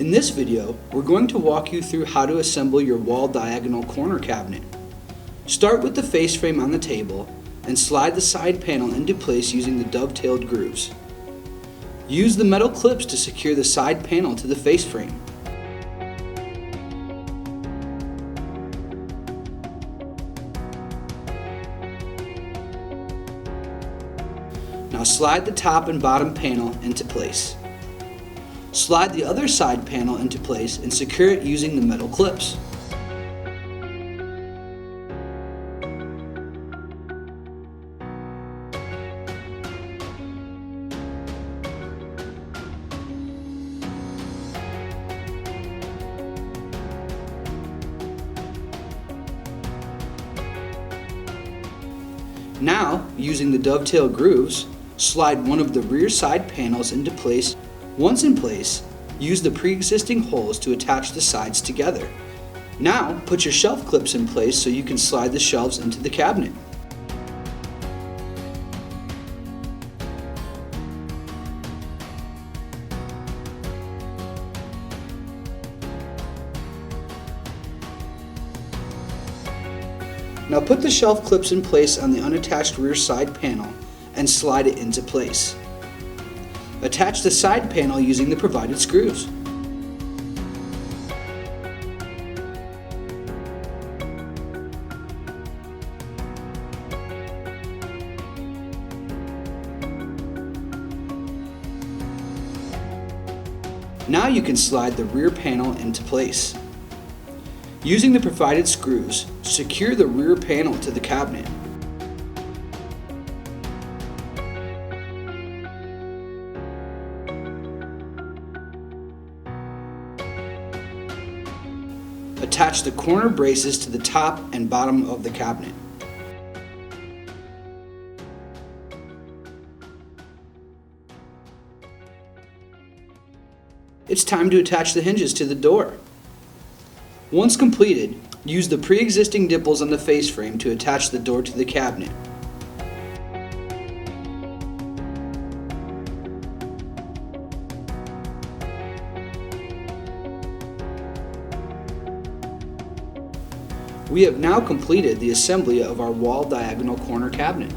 In this video, we're going to walk you through how to assemble your wall diagonal corner cabinet. Start with the face frame on the table and slide the side panel into place using the dovetailed grooves. Use the metal clips to secure the side panel to the face frame. Now slide the top and bottom panel into place. Slide the other side panel into place and secure it using the metal clips. Now, using the dovetail grooves, slide one of the rear side panels into place. Once in place, use the pre-existing holes to attach the sides together. Now, put your shelf clips in place so you can slide the shelves into the cabinet. Now put the shelf clips in place on the unattached rear side panel and slide it into place. Attach the side panel using the provided screws. Now you can slide the rear panel into place. Using the provided screws, secure the rear panel to the cabinet. Attach the corner braces to the top and bottom of the cabinet. It's time to attach the hinges to the door. Once completed, use the pre-existing dimples on the face frame to attach the door to the cabinet. We have now completed the assembly of our wall diagonal corner cabinet.